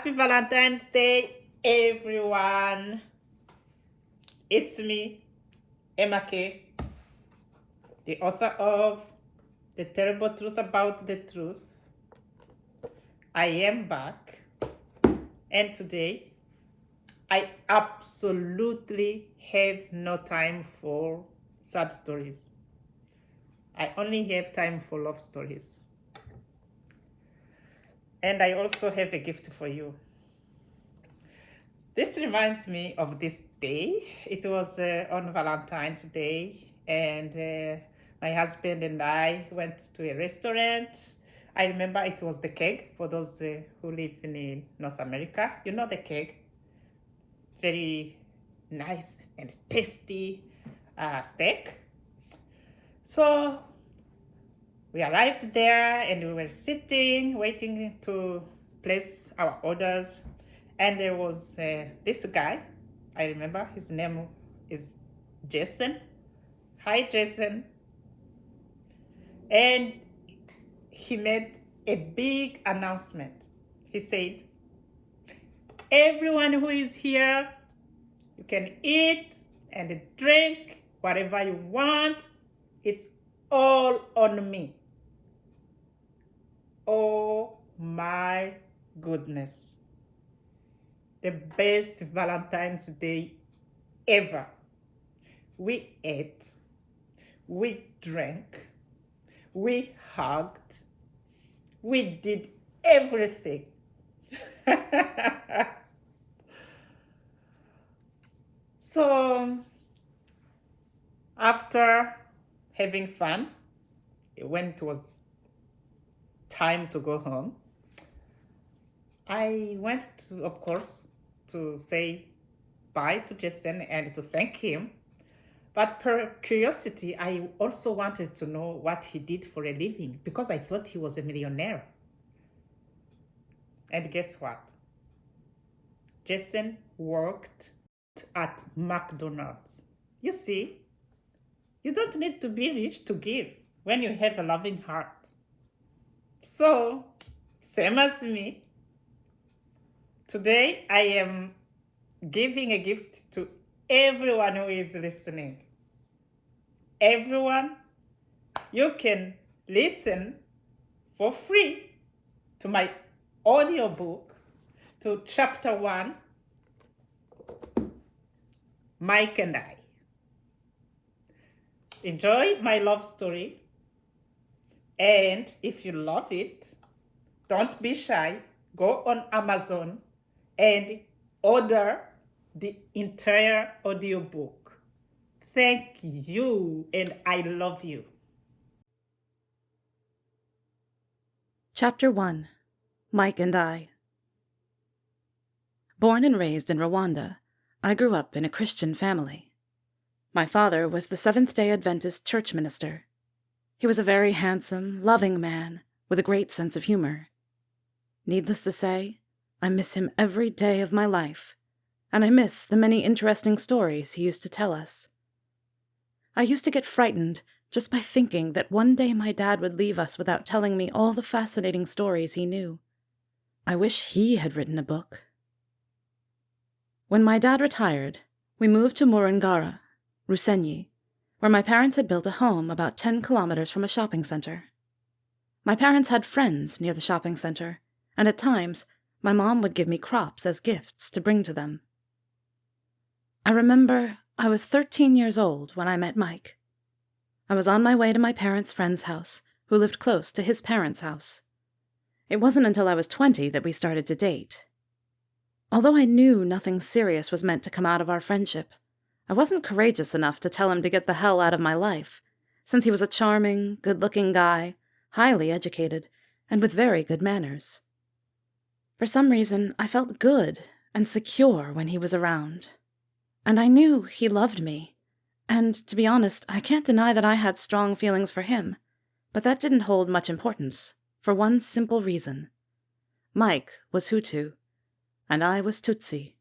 Happy Valentine's Day, everyone. It's me, Emma K, the author of The Terrible Truth About the Truth. I am back, and today I absolutely have no time for sad stories. I only have time for love stories. And I also have a gift for you. This reminds me of this day. It was on Valentine's Day, and my husband and I went to a restaurant. I remember it was the keg for those who live in North America. You know the keg. Very nice and tasty steak. So we arrived there and we were sitting, waiting to place our orders. And there was this guy. I remember his name is Jason. Hi, Jason. And he made a big announcement. He said, everyone who is here, you can eat and drink whatever you want. It's all on me. Oh my goodness. The best Valentine's Day ever. We ate, we drank, we hugged, we did everything. So, after having fun, when it was time to go home, I went to, of course, to say bye to Jason and to thank him. But per curiosity, I also wanted to know what he did for a living because I thought he was a millionaire. And guess what? Jason worked at McDonald's. You see, you don't need to be rich to give when you have a loving heart. So, same as me, today I am giving a gift to everyone who is listening. Everyone, you can listen for free to my audiobook, to chapter 1, Mike and I. Enjoy my love story, and if you love it, don't be shy. Go on Amazon and order the entire audiobook. Thank you, and I love you. Chapter 1. Mike and I. Born and raised in Rwanda, I grew up in a Christian family. My father was the Seventh-day Adventist church minister. He was a very handsome, loving man with a great sense of humor. Needless to say, I miss him every day of my life, and I miss the many interesting stories he used to tell us. I used to get frightened just by thinking that one day my dad would leave us without telling me all the fascinating stories he knew. I wish he had written a book. When my dad retired, we moved to Murangara, Rusenyi, where my parents had built a home about 10 kilometers from a shopping center. My parents had friends near the shopping center, and at times, my mom would give me crops as gifts to bring to them. I remember I was 13 years old when I met Mike. I was on my way to my parents' friend's house, who lived close to his parents' house. It wasn't until I was 20 that we started to date. Although I knew nothing serious was meant to come out of our friendship, I wasn't courageous enough to tell him to get the hell out of my life, since he was a charming, good-looking guy, highly educated, and with very good manners. For some reason, I felt good and secure when he was around. And I knew he loved me. And, to be honest, I can't deny that I had strong feelings for him, but that didn't hold much importance, for one simple reason. Mike was Hutu, and I was Tutsi.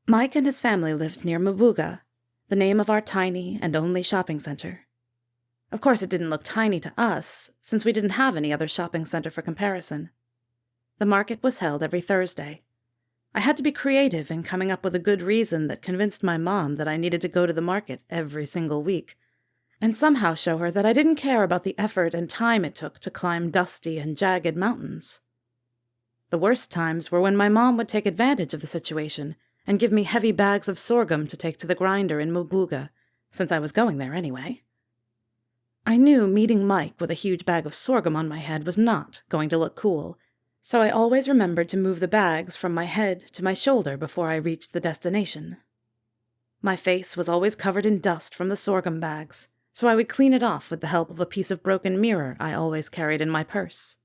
Mike and his family lived near Mabuga, the name of our tiny and only shopping center. Of course, it didn't look tiny to us, since we didn't have any other shopping center for comparison. The market was held every Thursday. I had to be creative in coming up with a good reason that convinced my mom that I needed to go to the market every single week, and somehow show her that I didn't care about the effort and time it took to climb dusty and jagged mountains. The worst times were when my mom would take advantage of the situation and give me heavy bags of sorghum to take to the grinder in Mubuga, since I was going there anyway. I knew meeting Mike with a huge bag of sorghum on my head was not going to look cool, so I always remembered to move the bags from my head to my shoulder before I reached the destination. My face was always covered in dust from the sorghum bags, so I would clean it off with the help of a piece of broken mirror I always carried in my purse.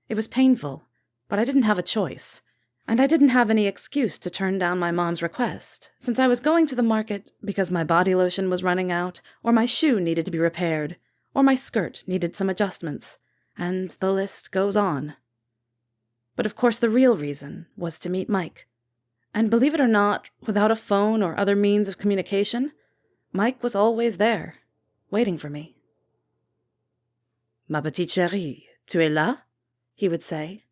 It was painful, but I didn't have a choice, and I didn't have any excuse to turn down my mom's request, since I was going to the market because my body lotion was running out, or my shoe needed to be repaired, or my skirt needed some adjustments, and the list goes on. But of course the real reason was to meet Mike. And believe it or not, without a phone or other means of communication, Mike was always there, waiting for me. "Ma petite chérie, tu es là?" he would say.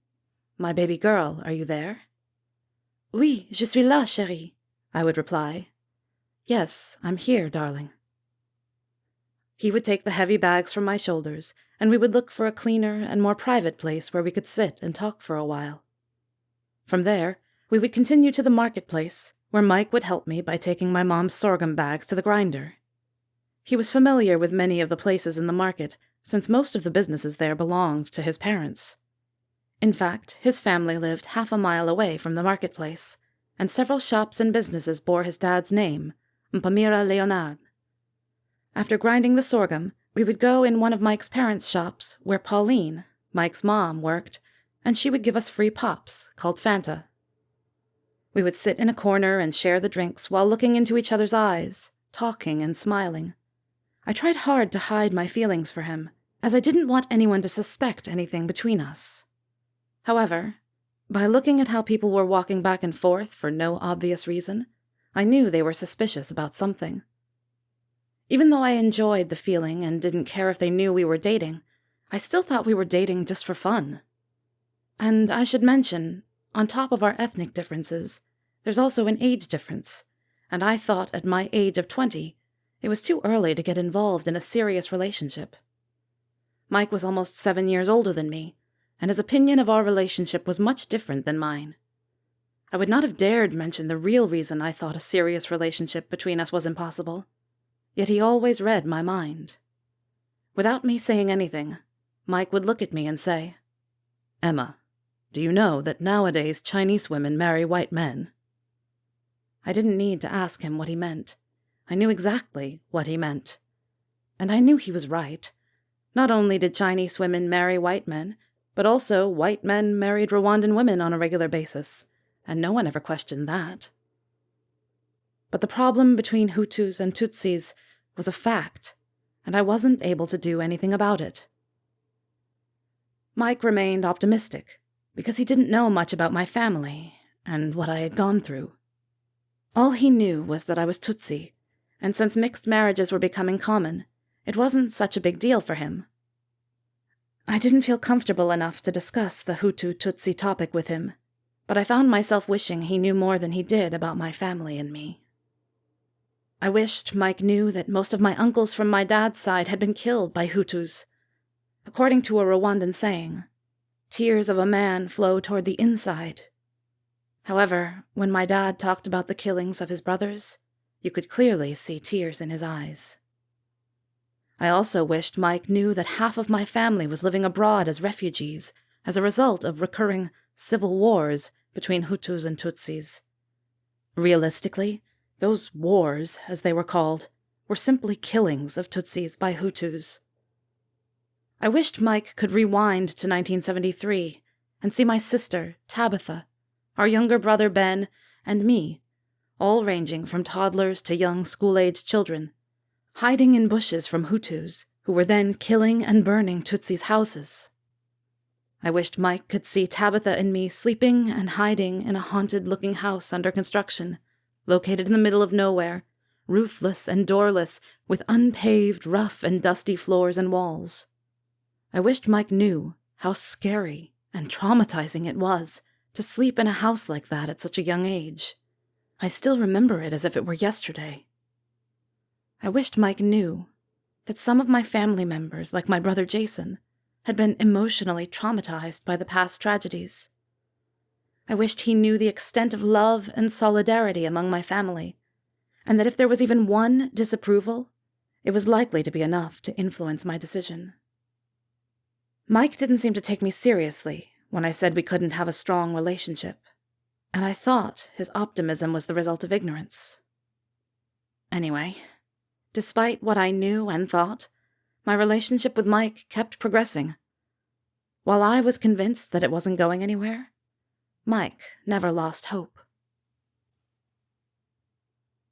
"My baby girl, are you there?" "Oui, je suis là, chérie," I would reply. "Yes, I'm here, darling." He would take the heavy bags from my shoulders, and we would look for a cleaner and more private place where we could sit and talk for a while. From there, we would continue to the marketplace, where Mike would help me by taking my mom's sorghum bags to the grinder. He was familiar with many of the places in the market, since most of the businesses there belonged to his parents. In fact, his family lived half a mile away from the marketplace, and several shops and businesses bore his dad's name, Mpamira Leonard. After grinding the sorghum, we would go in one of Mike's parents' shops, where Pauline, Mike's mom, worked, and she would give us free pops, called Fanta. We would sit in a corner and share the drinks while looking into each other's eyes, talking and smiling. I tried hard to hide my feelings for him, as I didn't want anyone to suspect anything between us. However, by looking at how people were walking back and forth for no obvious reason, I knew they were suspicious about something. Even though I enjoyed the feeling and didn't care if they knew we were dating, I still thought we were dating just for fun. And I should mention, on top of our ethnic differences, there's also an age difference, and I thought at my age of 20, it was too early to get involved in a serious relationship. Mike was almost 7 years older than me, and his opinion of our relationship was much different than mine. I would not have dared mention the real reason I thought a serious relationship between us was impossible. Yet he always read my mind. Without me saying anything, Mike would look at me and say, "Emma, do you know that nowadays Chinese women marry white men?" I didn't need to ask him what he meant. I knew exactly what he meant. And I knew he was right. Not only did Chinese women marry white men, but also white men married Rwandan women on a regular basis, and no one ever questioned that. But the problem between Hutus and Tutsis was a fact, and I wasn't able to do anything about it. Mike remained optimistic, because he didn't know much about my family and what I had gone through. All he knew was that I was Tutsi, and since mixed marriages were becoming common, it wasn't such a big deal for him. I didn't feel comfortable enough to discuss the Hutu-Tutsi topic with him, but I found myself wishing he knew more than he did about my family and me. I wished Mike knew that most of my uncles from my dad's side had been killed by Hutus. According to a Rwandan saying, tears of a man flow toward the inside. However, when my dad talked about the killings of his brothers, you could clearly see tears in his eyes. I also wished Mike knew that half of my family was living abroad as refugees as a result of recurring civil wars between Hutus and Tutsis. Realistically, those wars, as they were called, were simply killings of Tutsis by Hutus. I wished Mike could rewind to 1973 and see my sister, Tabitha, our younger brother Ben, and me, all ranging from toddlers to young school-aged children, hiding in bushes from Hutus, who were then killing and burning Tutsis' houses. I wished Mike could see Tabitha and me sleeping and hiding in a haunted-looking house under construction, located in the middle of nowhere, roofless and doorless, with unpaved, rough and dusty floors and walls. I wished Mike knew how scary And traumatizing it was, to sleep in a house like that at such a young age. I still remember it as if it were yesterday. I wished Mike knew that some of my family members, like my brother Jason, had been emotionally traumatized by the past tragedies. I wished he knew the extent of love and solidarity among my family, and that if there was even one disapproval, it was likely to be enough to influence my decision. Mike didn't seem to take me seriously when I said we couldn't have a strong relationship, and I thought his optimism was the result of ignorance. Anyway, despite what I knew and thought, my relationship with Mike kept progressing. While I was convinced that it wasn't going anywhere, Mike never lost hope.